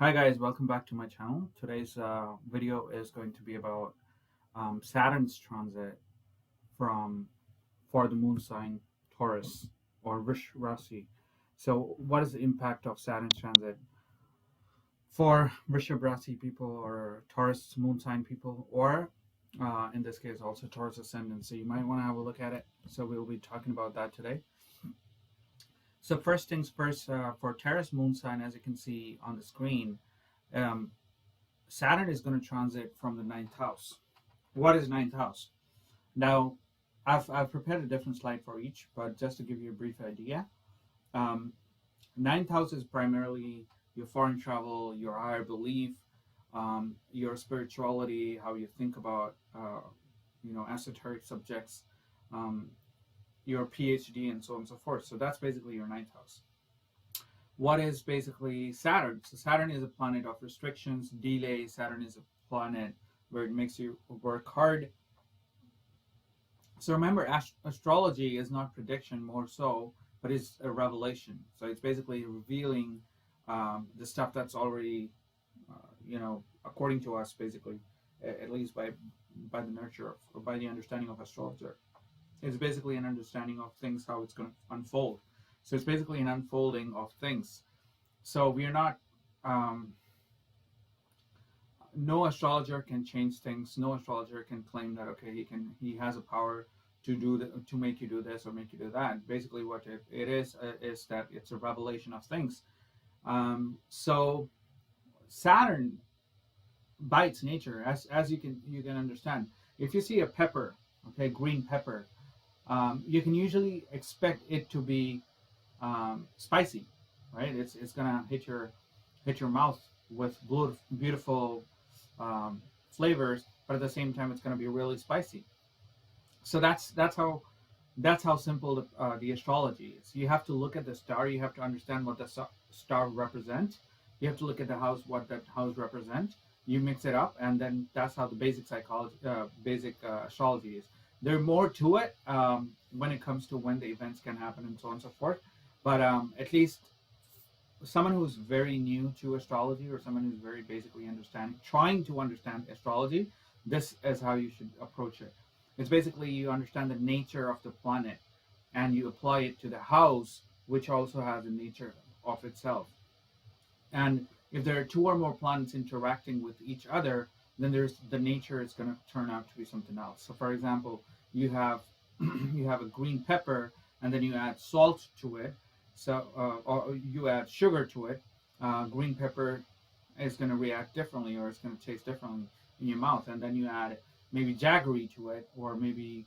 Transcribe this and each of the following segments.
Hi guys, welcome back to my channel. Today's video is going to be about Saturn's transit from for the moon sign Taurus or Vrish Rasi. So, what is the impact of Saturn's transit for Vrishabh Rasi people or Taurus moon sign people, or in this case also Taurus Ascendant? So, you might want to have a look at it. So, we'll be talking about that today. So, first things first, for Taurus moon sign, as you can see on the screen. Um, Saturn is going to transit from the ninth house. What is ninth house? Now, I've prepared a different slide for each, but just to give you a brief idea, um, ninth house is primarily your foreign travel, your higher belief, your spirituality, how you think about, esoteric subjects, um, your PhD, and so on and so forth. So that's basically your ninth house. What is basically Saturn? So Saturn is a planet of restrictions, delay. Saturn is a planet where it makes you work hard. So remember, astrology is not prediction, more so, but it's a revelation. So it's basically revealing the stuff that's already, according to us, basically, at least by the nurture of, or by the understanding of astrologer. It's basically an understanding of things, how it's going to unfold. So it's basically an unfolding of things. So we are not, no astrologer can change things. No astrologer can claim that, okay, he has a power to do to make you do this or make you do that. Basically what it is that it's a revelation of things. So Saturn, by its nature, as you can understand, if you see a pepper, okay, green pepper, you can usually expect it to be spicy, right? It's gonna hit your mouth with beautiful flavors, but at the same time, it's gonna be really spicy. So that's how simple the astrology is. You have to look at the star. You have to understand what the star represents. You have to look at the house, what that house represents. You mix it up, and then that's how the basic psychology, astrology is. There's more to it when it comes to when the events can happen and so on and so forth. But at least someone who's very new to astrology, or someone who's very basically trying to understand astrology, this is how you should approach it. It's basically you understand the nature of the planet and you apply it to the house, which also has a nature of itself. And if there are two or more planets interacting with each other, then the nature is going to turn out to be something else. So, for example, you have you have a green pepper, and then you add salt to it. So, or you add sugar to it. Green pepper is going to react differently, or it's going to taste differently in your mouth. And then you add maybe jaggery to it, or maybe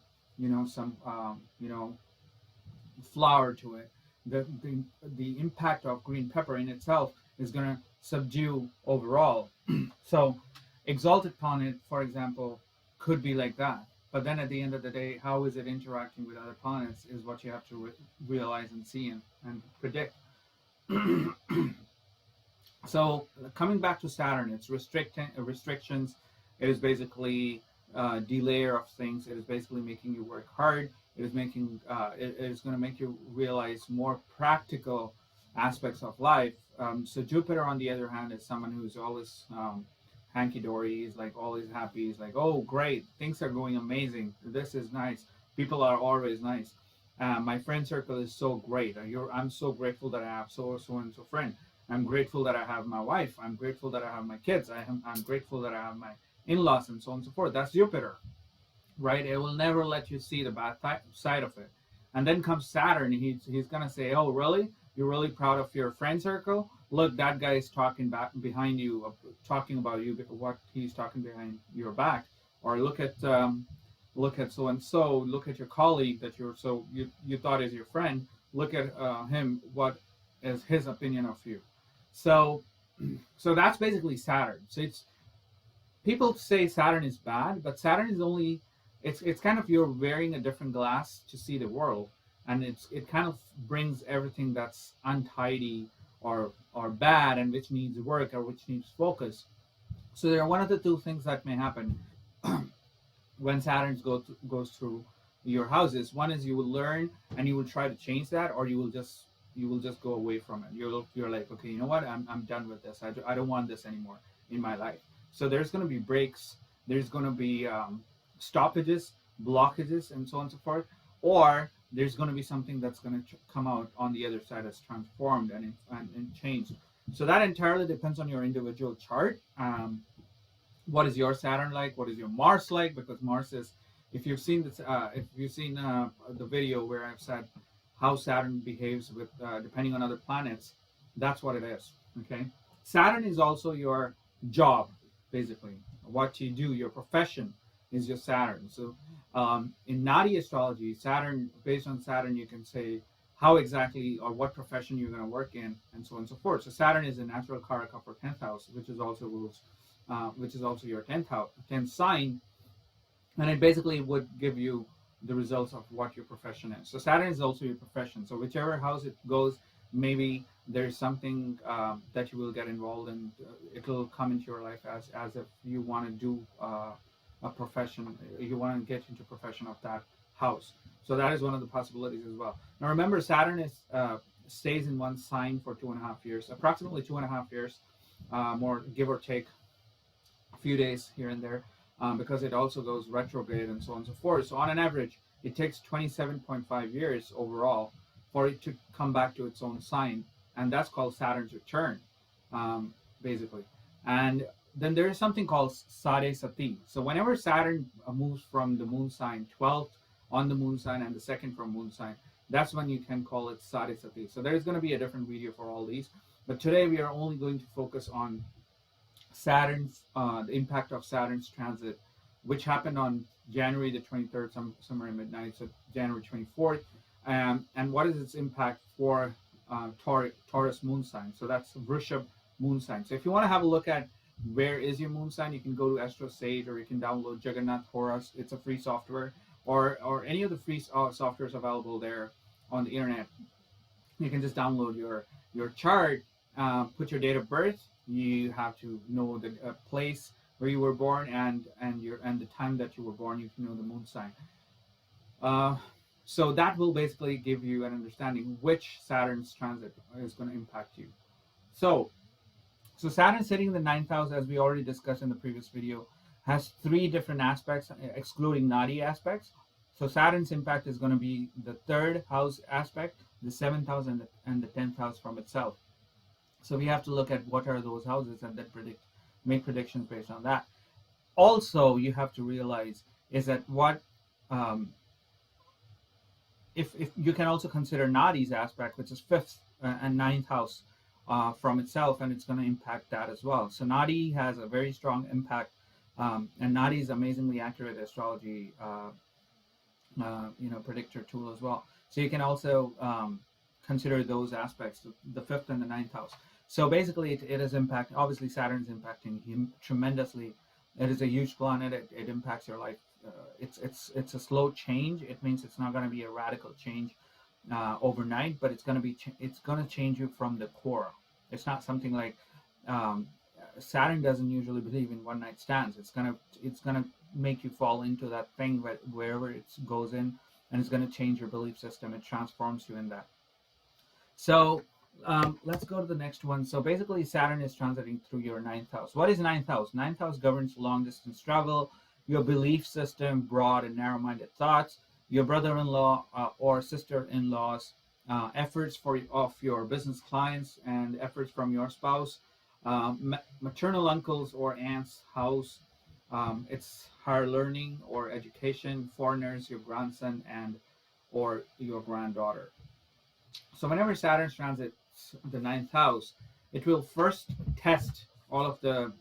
some flour to it. The impact of green pepper in itself is going to subdue overall. So, exalted planet, for example, could be like that. But then at the end of the day, how is it interacting with other planets is what you have to realize and see and predict. So coming back to Saturn, it's restrictions. It is basically delay of things. It is basically making you work hard. It is making it is going to make you realize more practical aspects of life. So Jupiter, on the other hand, is someone who's always hanky-dory. He's like always happy. He's like, oh great, things are going amazing, this is nice, people are always nice, my friend circle is so great, I'm so grateful that I have so and so friend, I'm grateful that I have my wife, I'm grateful that I have my kids, I'm grateful that I have my in-laws, and so on and so forth. That's Jupiter, right? It will never let you see the bad side of it. And then comes Saturn. He's gonna say, oh really, you're really proud of your friend circle? Look, that guy is talking back behind you, talking about you, what he's talking behind your back. Or look at so and so. Look at your colleague that you thought is your friend. Look at him. What is his opinion of you? So that's basically Saturn. So people say Saturn is bad, but Saturn is only it's kind of you're wearing a different glass to see the world, and it kind of brings everything that's untidy or bad, and which needs work or which needs focus. So there are one of the two things that may happen when Saturn goes through your houses. One is you will learn and you will try to change that, or you will just just go away from it. You're like, okay, you know what, I'm done with this. I don't want this anymore in my life. So there's going to be breaks, there's going to be stoppages, blockages, and so on and so forth, or there's going to be something that's going to come out on the other side as transformed and changed. So that entirely depends on your individual chart. What is your Saturn like? What is your Mars like? Because Mars is, if you've seen this, the video where I've said how Saturn behaves with depending on other planets, that's what it is. Okay, Saturn is also your job, basically. What you do, your profession is your Saturn. So in Nadi astrology, Saturn, based on Saturn, you can say how exactly or what profession you're going to work in, and so on and so forth. So Saturn is a natural karaka for 10th house, which is also your 10th sign, and it basically would give you the results of what your profession is. So Saturn is also your profession. So whichever house it goes, maybe there's something that you will get involved in. It will come into your life as if you want to do a profession. You want to get into profession of that house. So that is one of the possibilities as well. Now remember, Saturn stays in one sign for 2.5 years, approximately 2.5 years, more give or take a few days here and there, because it also goes retrograde and so on and so forth. So on an average, it takes 27.5 years overall for it to come back to its own sign, and that's called Saturn's return, basically. And then there is something called Sade Sati. So whenever Saturn moves from the moon sign 12th on the moon sign and the second from moon sign, that's when you can call it Sade Sati. So there's going to be a different video for all these, but today we are only going to focus on Saturn's the impact of Saturn's transit, which happened on January the 23rd, somewhere in midnight, so January 24th, and what is its impact for Taurus moon sign? So that's Vrishabh moon sign. So if you want to have a look at where is your moon sign, you can go to Astro Sage, or you can download Jagannath Horus. It's a free software, or any of the free softwares available there on the internet. You can just download your chart, put your date of birth. You have to know the place where you were born and the time that you were born. You can know the moon sign. So that will basically give you an understanding which Saturn's transit is going to impact you. So Saturn sitting in the 9th house, as we already discussed in the previous video, has 3 different aspects, excluding Nadi aspects. So Saturn's impact is going to be the 3rd house aspect, the 7th house, and the 10th house from itself. So we have to look at what are those houses and then make predictions based on that. Also, you have to realize is that if you can also consider Nadi's aspect, which is 5th and 9th house from itself, and it's going to impact that as well. So Nadi has a very strong impact, and Nadi is amazingly accurate astrology predictor tool as well. So you can also consider those aspects, the 5th and the 9th house. So basically, it is impact. Obviously, Saturn's impacting him tremendously. It is a huge planet. It impacts your life. It's a slow change. It means it's not going to be a radical change overnight, but it's going to change you from the core. It's not something like Saturn doesn't usually believe in one night stands. It's gonna make you fall into that thing wherever it goes in, and it's going to change your belief system. It transforms you in that. So let's go to the next one. So basically, Saturn is transiting through your 9th house. What is 9th house? 9th house governs long distance travel, your belief system, broad and narrow-minded thoughts, your brother-in-law or sister-in-law's efforts of your business clients, and efforts from your spouse, maternal uncles or aunts' house. It's higher learning or education, foreigners, your grandson or your granddaughter. So whenever Saturn transits the 9th house, it will first test all of the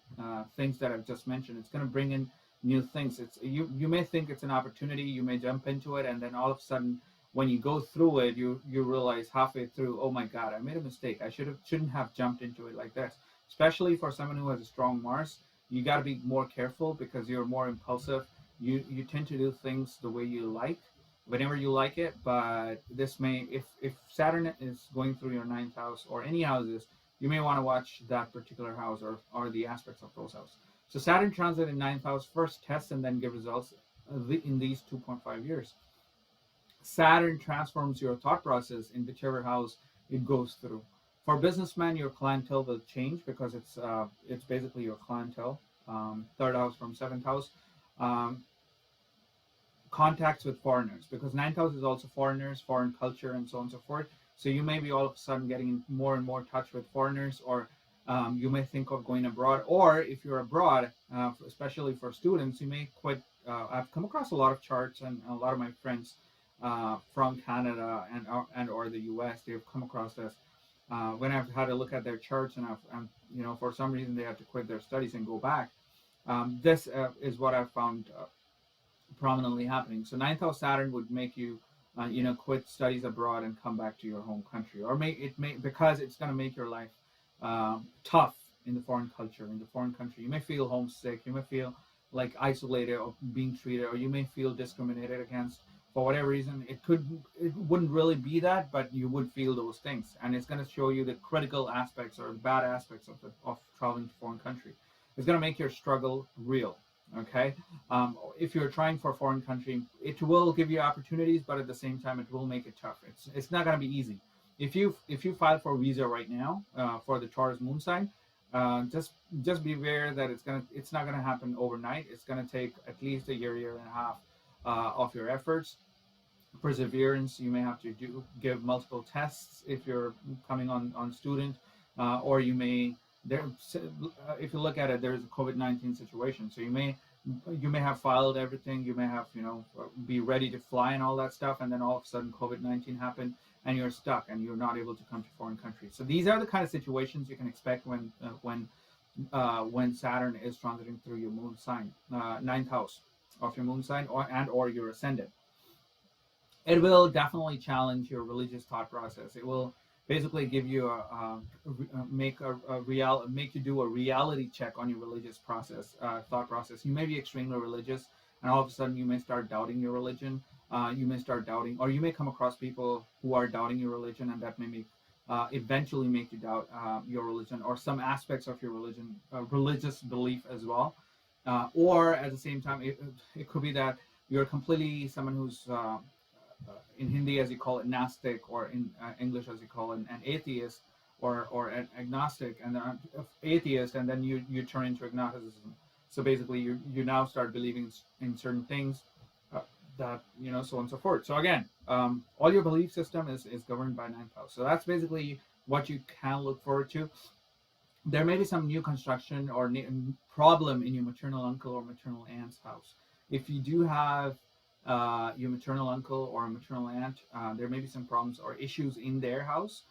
things that I've just mentioned. It's going to bring in new things. You may think it's an opportunity, you may jump into it, and then all of a sudden, when you go through it, you realize halfway through, oh my God, I made a mistake. I shouldn't have jumped into it like this. Especially for someone who has a strong Mars, you got to be more careful because you're more impulsive. You tend to do things the way you like, whenever you like it. But this may, if Saturn is going through your 9th house or any houses, you may want to watch that particular house or the aspects of those houses. So Saturn transit in 9th house first tests and then give results in these 2.5 years. Saturn transforms your thought process in whichever house it goes through. For businessmen, your clientele will change because it's basically your clientele. Third house from seventh house. Um, Contacts with foreigners, because ninth house is also foreigners, foreign culture, and so on and so forth. So you may be all of a sudden getting in more and more touch with foreigners, or you may think of going abroad. Or if you're abroad, especially for students, you may quit. I've come across a lot of charts, and a lot of my friends from Canada and or the US, they've come across this when I've had to look at their charts, and for some reason they have to quit their studies and go back. This is what I've found prominently happening. So ninth house Saturn would make you, quit studies abroad and come back to your home country, or because it's going to make your life tough in the foreign culture, in the foreign country. You may feel homesick, you may feel like isolated or being treated, or you may feel discriminated against for whatever reason. It wouldn't really be that, but you would feel those things, and it's going to show you the critical aspects or the bad aspects of traveling to foreign country. It's going to make your struggle real. Okay, if you're trying for a foreign country, it will give you opportunities, but at the same time, it will make it tough. It's not going to be easy. If you file for a visa right now for the Taurus moon sign, just be aware that it's not gonna happen overnight. It's gonna take at least a year and a half of your efforts, perseverance. You may have to give multiple tests if you're coming on student, or you may if you look at it, there's a COVID-19 situation, so you may have filed everything, you may have be ready to fly and all that stuff, and then all of a sudden COVID-19 happened and you're stuck and you're not able to come to foreign countries. So these are the kind of situations you can expect when Saturn is transiting through your moon sign, ninth house of your moon sign, or your ascendant. It will definitely challenge your religious thought process. It will basically give you make you do a reality check on your religious thought process. You may be extremely religious, and all of a sudden you may start doubting your religion. You may start doubting, or you may come across people who are doubting your religion, and that may eventually make you doubt your religion or some aspects of your religion, religious belief as well. Or at the same time, it could be that you're completely someone who's in Hindi, as you call it, Gnostic, or in English, as you call it, an atheist, or an agnostic, and atheist, and then you turn into agnosticism. So basically, you now start believing in certain things that so on and so forth. So again, all your belief system is governed by ninth house. So that's basically what you can look forward to. There may be some new construction or problem in your maternal uncle or maternal aunt's house. If you do have your maternal uncle or a maternal aunt, there may be some problems or issues in their house.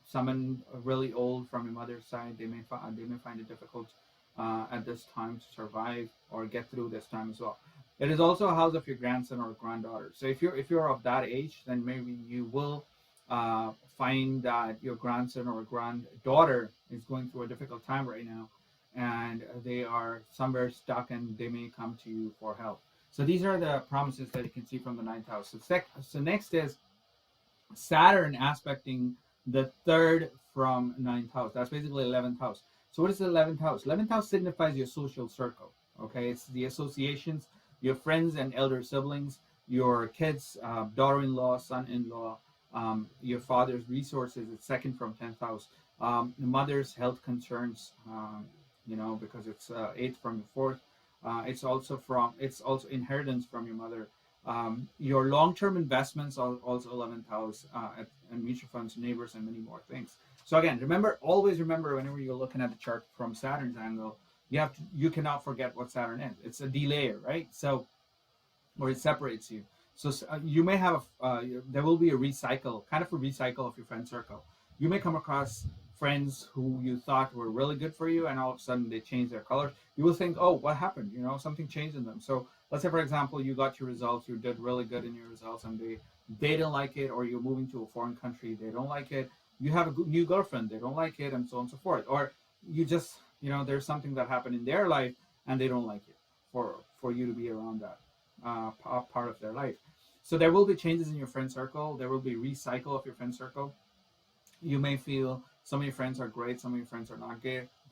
Someone really old from your mother's side, they may find it difficult at this time to survive or get through this time as well. It is also a house of your grandson or granddaughter. So if you're of that age, then maybe you will find that your grandson or granddaughter is going through a difficult time right now, and they are somewhere stuck, and they may come to you for help. So these are the promises that you can see from the ninth house. So next is Saturn aspecting the third from ninth house. That's basically 11th house. So what is the 11th house? 11th house signifies your social circle. Okay, it's the associations, your friends and elder siblings, your kids, daughter-in-law, son-in-law, your father's resources. It's second from 10th house. The mother's health concerns, because it's eighth from the fourth. It's also inheritance from your mother. Your long-term investments are also 11th house, and mutual funds, neighbors, and many more things. So again, always remember whenever you're looking at the chart from Saturn's angle, you cannot forget what Saturn is. It's a delayer, right? So, or it separates you. So you may have there will be a recycle of your friend circle. You may come across friends who you thought were really good for you, and all of a sudden they change their colors. You will think, oh, what happened? Something changed in them. So let's say, for example, you got your results, you did really good in your results, and they don't like it, or you're moving to a foreign country, they don't like it. You have a new girlfriend, they don't like it, and so on and so forth. Or you just, there's something that happened in their life, and they don't like it for you to be around that part of their life. So there will be changes in your friend circle. There will be recycle of your friend circle. You may feel some of your friends are great, some of your friends are not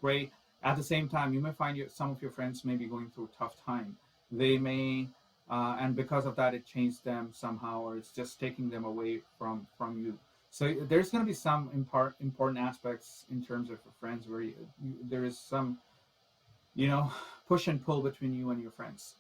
great. At the same time, you may find some of your friends may be going through a tough time. They may, and because of that, it changed them somehow, or it's just taking them away from you. So there's going to be some important aspects in terms of your friends where there is some, you know, push and pull between you and your friends.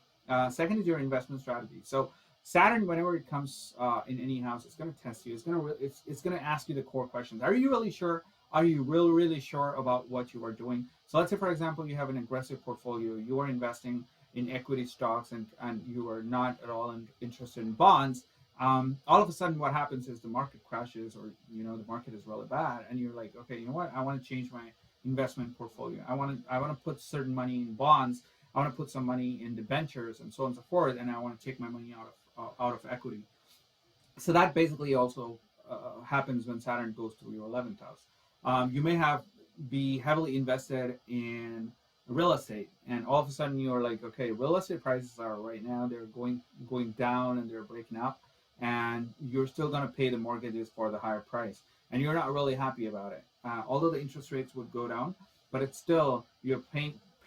Second is your investment strategy. So Saturn, whenever it comes in any house, it's going to test you. It's going to ask you the core questions. Are you really sure? Are you really sure about what you are doing? So let's say, for example, you have an aggressive portfolio. You are investing in equity stocks, and you are not at all interested in bonds. All of a sudden, what happens is the market crashes, or the market is really bad, and you're like, okay, you know what? I want to change my investment portfolio. I want to put certain money in bonds. I want to put some money in debentures and so on and so forth, and I want to take my money out of equity. So that basically also happens when Saturn goes through your 11th house. You may be heavily invested in real estate, and all of a sudden you're like, okay, real estate prices are right now they're going down and they're breaking up, and you're still going to pay the mortgages for the higher price, and you're not really happy about it. Although the interest rates would go down, but it's still you're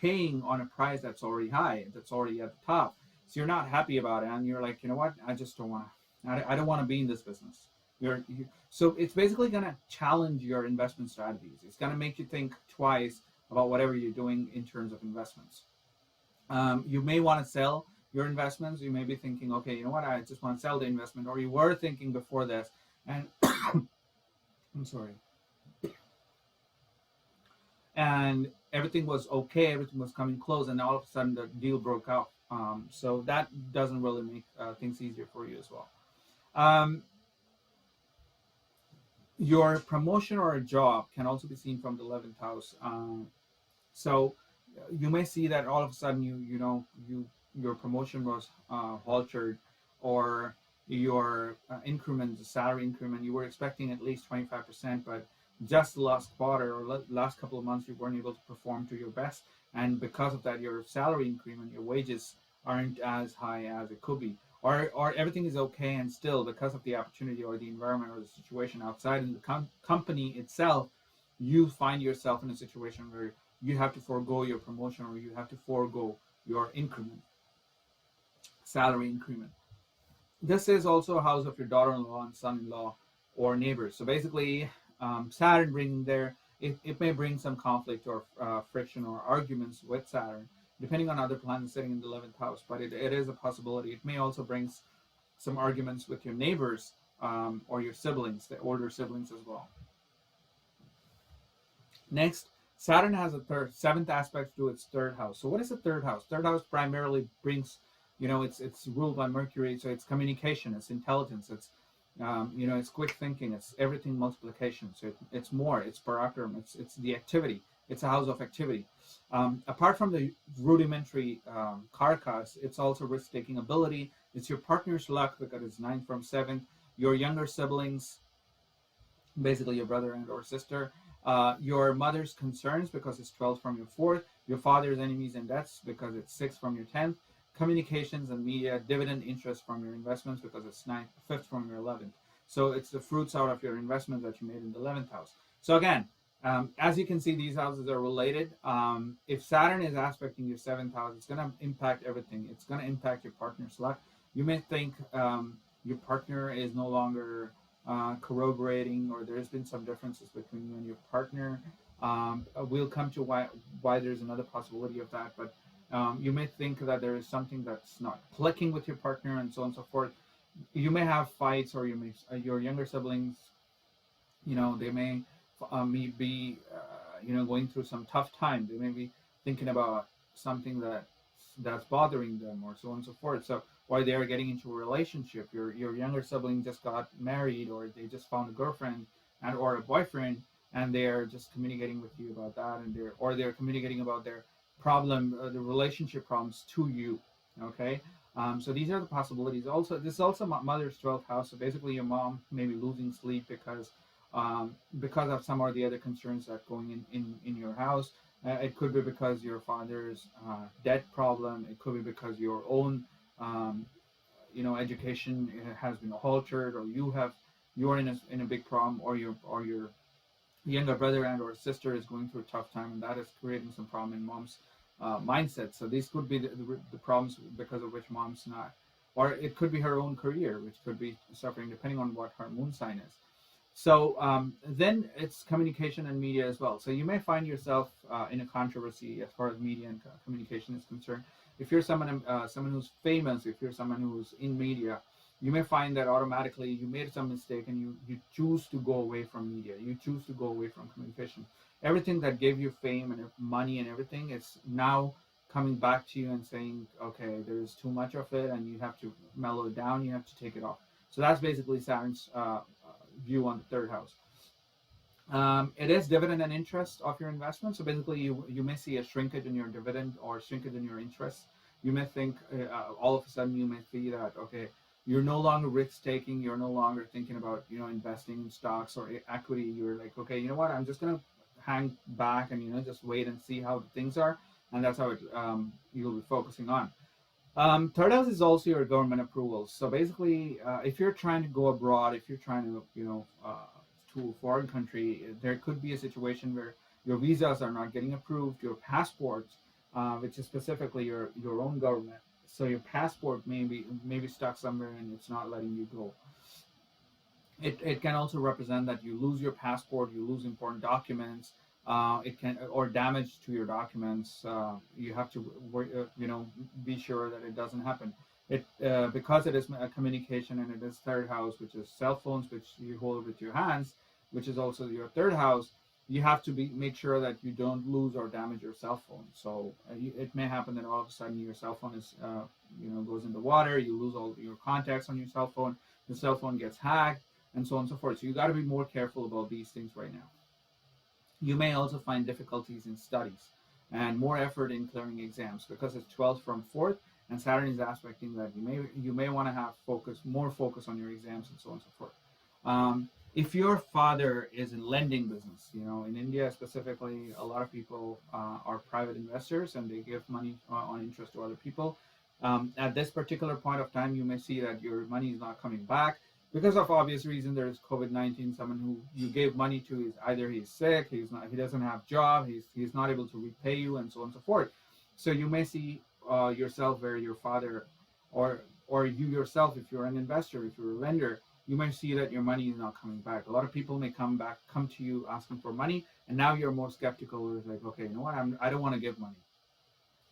paying on a price that's already high, that's already at the top. So you're not happy about it, and you're like, you know what? I just don't want to. I don't want to be in this business. So it's basically going to challenge your investment strategies. It's going to make you think twice about whatever you're doing in terms of investments. You may want to sell your investments. You may be thinking, okay, you know what? I just want to sell the investment, or you were thinking before this, and I'm sorry. And everything was okay, everything was coming close, and all of a sudden the deal broke out. So that doesn't really make things easier for you as well. Your promotion or a job can also be seen from the 11th house. So you may see that all of a sudden your promotion was halted, or your increment, the salary increment, you were expecting at least 25%, but just the last quarter or last couple of months you weren't able to perform to your best, and because of that your salary increment, your wages aren't as high as it could be, or everything is okay, and still because of the opportunity or the environment or the situation outside in the company itself, you find yourself in a situation where you have to forego your promotion, or you have to forego your increment, salary increment. This is also a house of your daughter-in-law and son-in-law or neighbors. So basically, Saturn bringing there, it may bring some conflict or friction or arguments with Saturn, depending on other planets sitting in the 11th house. But it is a possibility. It may also bring some arguments with your neighbors or your siblings, the older siblings as well. Next, Saturn has a seventh aspect to its third house. So what is the third house? Third house primarily brings, it's ruled by Mercury, so it's communication, it's intelligence, it's it's quick thinking, it's everything multiplication. So it's more, it's parakram, it's the activity, it's a house of activity. Apart from the rudimentary karakas, it's also risk-taking ability. It's your partner's luck because it's 9 from 7th. Your younger siblings, basically your brother and or sister. Your mother's concerns because it's 12 from your 4th. Your father's enemies and debts because it's 6 from your 10th. Communications and media, dividend interest from your investments because it's 5th from your 11th. So it's the fruits out of your investment that you made in the 11th house. So again, as you can see, these houses are related. If Saturn is aspecting your 7th house, it's going to impact everything. It's going to impact your partner's luck. You may think your partner is no longer corroborating, or there's been some differences between you and your partner. We'll come to why there's another possibility of that, but you may think that there is something that's not clicking with your partner and so on and so forth. You may have fights, or your younger siblings, they may be going through some tough time. They may be thinking about something that's bothering them, or so on and so forth. So why they are getting into a relationship. Your younger sibling just got married, or they just found a girlfriend or a boyfriend, and they're just communicating with you about that, and they're communicating about their problem, the relationship problems to you. Okay, so these are the possibilities. Also, this is also mother's 12th house. So basically, your mom may be losing sleep because of some or the other concerns that going in your house. It could be because your father's debt problem. It could be because your own education has been altered, or you're in a big problem, or your younger brother and or sister is going through a tough time, and that is creating some problem in mom's mindset. So these could be the problems because of which mom's not, or it could be her own career, which could be suffering depending on what her moon sign is. So then it's communication and media as well. So you may find yourself in a controversy as far as media and communication is concerned. If you're someone who's famous, if you're someone who's in media, you may find that automatically you made some mistake and you choose to go away from media. You choose to go away from communication. Everything that gave you fame and money and everything is now coming back to you and saying, okay, there's too much of it and you have to mellow it down. You have to take it off. So that's basically Saturn's view on the third house. It is dividend and interest of your investment. So basically, you may see a shrinkage in your dividend or shrinkage in your interest. You may think all of a sudden you may see that, okay, you're no longer risk taking. You're no longer thinking about investing in stocks or equity. You're like, okay, you know what? I'm just gonna hang back and just wait and see how things are, and that's how you'll be focusing on. Third house is also your government approvals. So basically, if you're trying to go abroad, if you're trying to, to a foreign country, there could be a situation where your visas are not getting approved, your passports, which is specifically your own government. So your passport may be stuck somewhere and it's not letting you go. It can also represent that you lose your passport, you lose important documents. It can or damage to your documents. You have to be sure that it doesn't happen. It because it is a communication and it is third house, which is cell phones, which you hold with your hands, which is also your third house. You have to make sure that you don't lose or damage your cell phone. So it may happen that all of a sudden your cell phone is goes in the water. You lose all your contacts on your cell phone. The cell phone gets hacked, and so on and so forth. So you got to be more careful about these things right now. You may also find difficulties in studies and more effort in clearing exams because it's 12th from 4th and Saturn is aspecting that you may want to have more focus on your exams and so on and so forth. If your father is in lending business, in India specifically, a lot of people are private investors and they give money on interest to other people. At this particular point of time, you may see that your money is not coming back. Because of obvious reason, there's COVID-19. Someone who you gave money to is either he's sick, he doesn't have job, he's not able to repay you, and so on and so forth. So you may see yourself where your father, or you yourself, if you're an investor, if you're a lender, you may see that your money is not coming back. A lot of people may come to you asking for money, and now you're more skeptical. It's like, okay, you know what? I don't want to give money,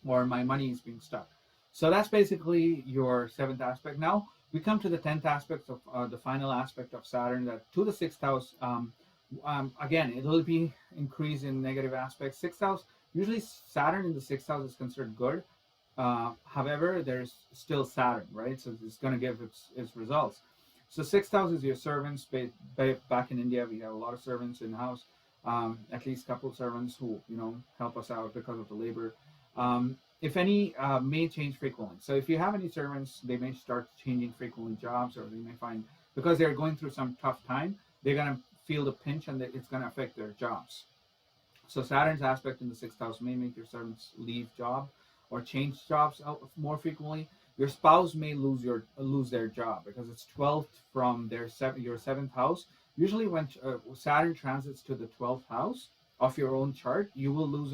or my money is being stuck. So that's basically your 7th aspect. Now we come to the 10th aspect of the final aspect of Saturn, that to the 6th house. Again, it will be increase in negative aspects. 6th house, usually Saturn in the 6th house is considered good. However, there's still Saturn, right? So it's going to give its results. So 6th house is your servants. Back in India, we have a lot of servants in the house. At least a couple of servants who help us out because of the labor. If any, may change frequently. So if you have any servants, they may start changing frequently jobs, or they may find, because they're going through some tough time, they're going to feel the pinch and it's going to affect their jobs. So Saturn's aspect in the 6th house may make your servants leave job or change jobs more frequently. Your spouse may lose their job because it's 12th from your 7th house. Usually when Saturn transits to the 12th house of your own chart, you will lose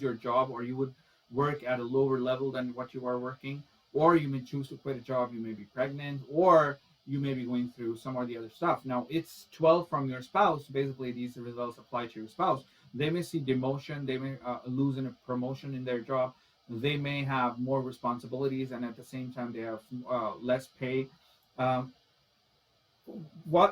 your job, or you would work at a lower level than what you are working, or you may choose to quit a job. You may be pregnant, or you may be going through some or the other stuff. Now it's 12 from your spouse. Basically, these results apply to your spouse. They may see demotion. They may lose a promotion in their job. They may have more responsibilities, and at the same time, they have less pay.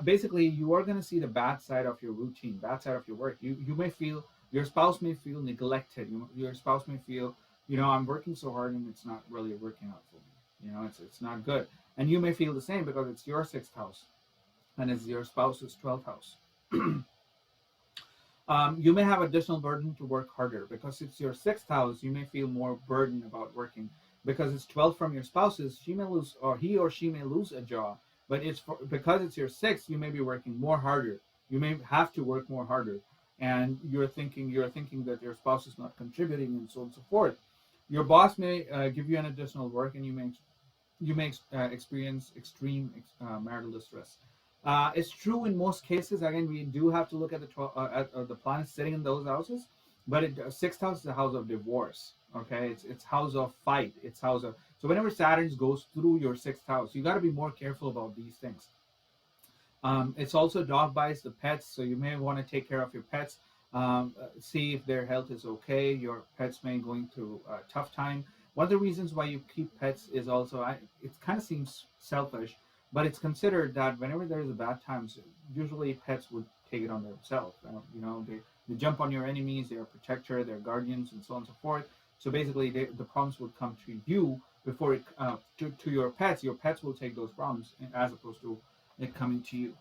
Basically, you are going to see the bad side of your routine, bad side of your work. You may feel, your spouse may feel neglected. Your spouse may feel, I'm working so hard and it's not really working out for me. It's not good. And you may feel the same because it's your 6th house and it's your spouse's 12th house. You may have additional burden to work harder because it's your 6th house. You may feel more burden about working because it's 12 from your spouse's. She may lose, or he or she may lose a job, but because it's your 6th. You may be working more harder. You may have to work more harder, and you're thinking that your spouse is not contributing, and so on and so forth. Your boss may give you an additional work, and you may experience extreme marital distress. It's true in most cases. Again, we do have to look at the planets sitting in those houses, but 6th house is the house of divorce. Okay, it's house of fight. It's house of, so whenever Saturn goes through your 6th house, you got to be more careful about these things. It's also dog bites, the pets, so you may want to take care of your pets. See if their health is okay. Your pets may going through a tough time. One of the reasons why you keep pets is also, it kind of seems selfish, but it's considered that whenever there is a bad times, usually pets would take it on themselves. They jump on your enemies, they're a protector, they're guardians, and so on and so forth. So basically, the problems would come to you before it to your pets. Your pets will take those problems as opposed to it coming to you.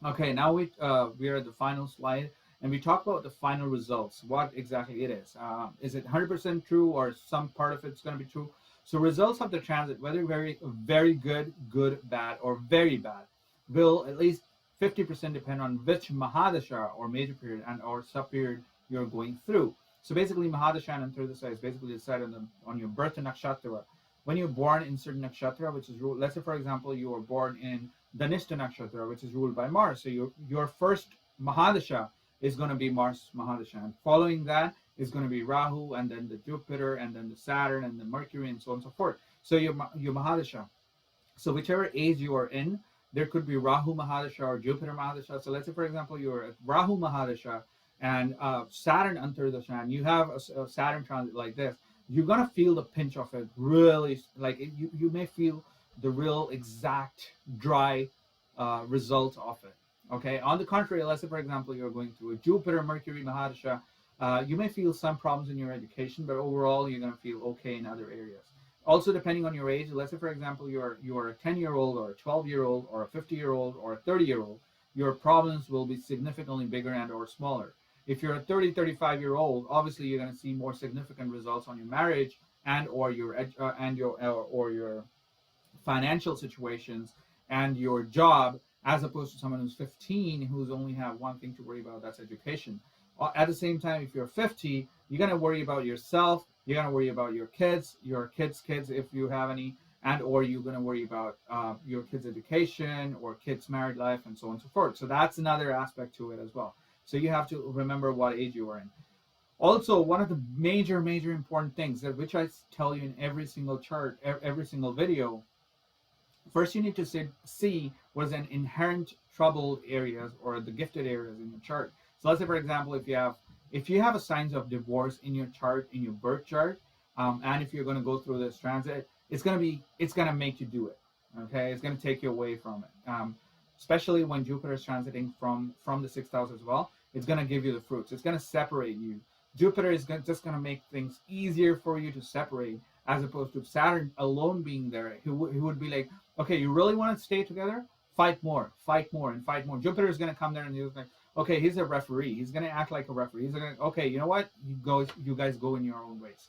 Okay, now we are at the final slide, and we talk about the final results. What exactly it is? Is it 100% true, or some part of it's going to be true? So results of the transit, whether very good, bad, or very bad, will at least 50% depend on which Mahadasha or major period and or sub period you're going through. So basically, Mahadasha and Antardasha is basically decided on your birth nakshatra. When you're born in certain nakshatra, which is ruled, let's say for example, you were born in Dhanishta nakshatra, which is ruled by Mars. So your first Mahadasha is going to be Mars Mahadasha, and following that is going to be Rahu, and then the Jupiter, and then the Saturn, and the Mercury, and so on and so forth. So your Mahadasha. So whichever age you are in, there could be Rahu Mahadasha or Jupiter Mahadasha. So let's say for example you're at Rahu Mahadasha and Saturn Antardasha, and you have a Saturn transit like this. You're gonna feel the pinch of it, really. Like you may feel the real exact dry result of it. Okay. On the contrary, let's say for example you're going through a Jupiter Mercury Mahadasha, you may feel some problems in your education, but overall you're gonna feel okay in other areas. Also, depending on your age, let's say for example you are a 10-year-old or a 12-year-old or a 50-year-old or a 30-year-old, your problems will be significantly bigger and or smaller. If you're a 35-year-old, obviously you're going to see more significant results on your marriage and or your financial situations and your job, as opposed to someone who's 15 who's only have one thing to worry about, that's education. At the same time, if you're 50, you're going to worry about yourself, you're going to worry about your kids if you have any, and or you're going to worry about your kids' education or kids' married life and so on and so forth. So that's another aspect to it as well. So you have to remember what age you are in. Also, one of the major important things that which I tell you in every single chart, every single video, first you need to see what is an inherent troubled areas or the gifted areas in your chart. So let's say for example, if you have a signs of divorce in your chart, in your birth chart, and if you're going to go through this transit, it's going to make you do it. Okay, it's going to take you away from it. Especially when Jupiter is transiting from the 6th house as well, it's going to give you the fruits. It's going to separate you. Jupiter is just going to make things easier for you to separate, as opposed to Saturn alone being there. He would be like, okay, you really want to stay together? Fight more, and fight more. Jupiter is going to come there and he's like, okay, he's a referee. He's going to act like a referee. He's going to, okay, you know what? You guys go in your own ways.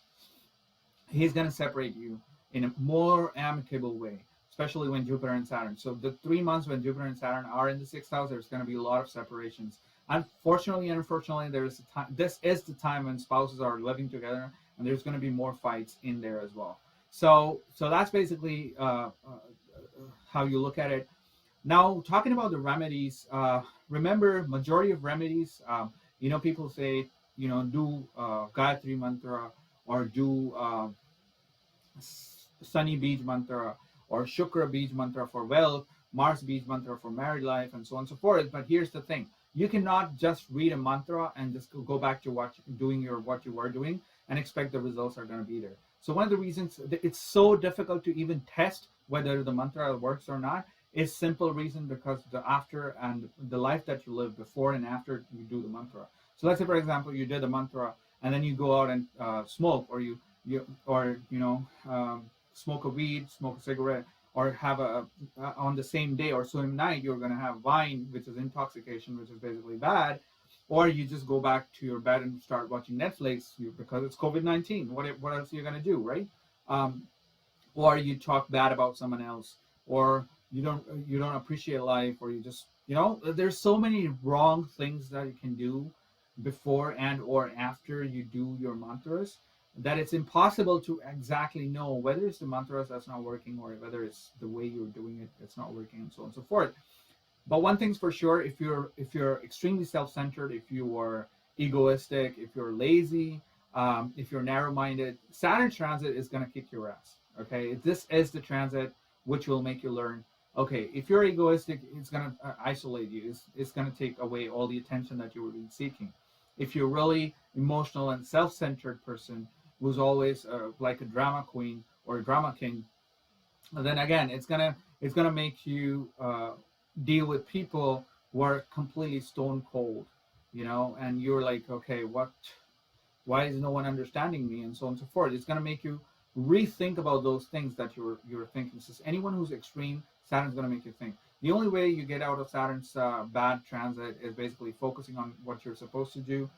He's going to separate you in a more amicable way, especially when Jupiter and Saturn. So the 3 months when Jupiter and Saturn are in the 6th house, there's going to be a lot of separations. Unfortunately and unfortunately, this is the time when spouses are living together, and there's going to be more fights in there as well. So that's basically how you look at it. Now, talking about the remedies, remember, majority of remedies, people say, do Gayatri Mantra, or do Sunny Bij Mantra, or Shukra Bij Mantra for wealth, Mars Bij Mantra for married life, and so on and so forth. But here's the thing. You cannot just read a mantra and just go back to what you were doing and expect the results are going to be there. So one of the reasons it's so difficult to even test whether the mantra works or not is simple reason because the after and the life that you live before and after you do the mantra. So let's say, for example, you did the mantra and then you go out and smoke, or smoke a weed, smoke a cigarette, or have on the same day or same night you're going to have wine, which is intoxication, which is basically bad, or you just go back to your bed and start watching Netflix because it's COVID-19. What else are you going to do, right? Or you talk bad about someone else, or you don't appreciate life, or you just there's so many wrong things that you can do before and or after you do your mantras, that it's impossible to exactly know whether it's the mantras that's not working or whether it's the way you're doing it that's not working, and so on and so forth. But one thing's for sure, if you're extremely self-centered, if you are egoistic, if you're lazy, if you're narrow-minded, Saturn transit is going to kick your ass. Okay, this is the transit which will make you learn Okay, if you're egoistic, it's gonna isolate you. It's gonna take away all the attention that you were been seeking. If you're really emotional and self-centered person who's always like a drama queen or a drama king, then again, it's gonna make you deal with people who are completely stone cold, and you're like, okay, what? Why is no one understanding me, and so on and so forth. It's going to make you rethink about those things that you're thinking. So anyone who's extreme, Saturn's going to make you think. The only way you get out of Saturn's bad transit is basically focusing on what you're supposed to do.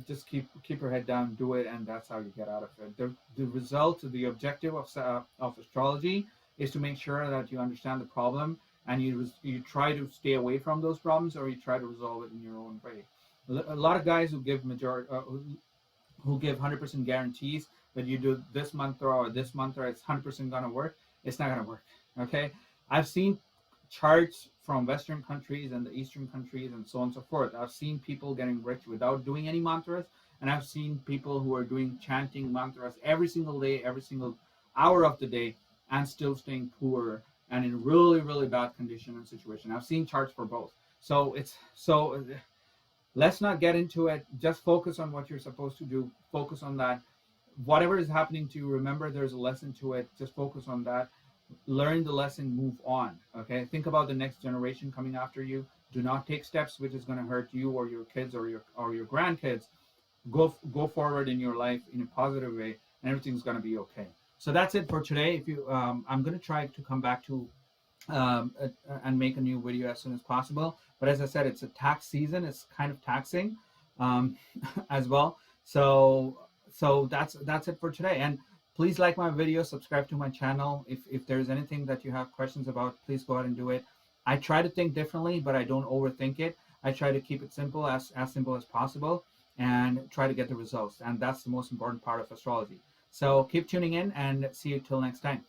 Just keep your head down, do it, and that's how you get out of it. The result, the objective of astrology is to make sure that you understand the problem, and you try to stay away from those problems, or you try to resolve it in your own way. A lot of guys who give 100% guarantees that you do this mantra or this mantra, it's 100% gonna work. It's not gonna work. Okay, I've seen charts from Western countries and the Eastern countries and so on and so forth. I've seen people getting rich without doing any mantras, and I've seen people who are doing chanting mantras every single day, every single hour of the day, and still staying poor and in really, really bad condition and situation. I've seen charts for both. So let's not get into it. Just focus on what you're supposed to do. Focus on that. Whatever is happening to you, remember there's a lesson to it. Just focus on that. Learn the lesson, move on. Okay, think about the next generation coming after you. Do not take steps which is going to hurt you or your kids or your grandkids. Go forward in your life in a positive way, and everything's going to be okay. So that's it for today. If you I'm going to try to come back to and make a new video as soon as possible. But as I said, it's a tax season. It's kind of taxing as well. So that's it for today. And please like my video, subscribe to my channel. If there's anything that you have questions about, please go ahead and do it. I try to think differently, but I don't overthink it. I try to keep it simple, as simple as possible, and try to get the results. And that's the most important part of astrology. So keep tuning in, and see you till next time.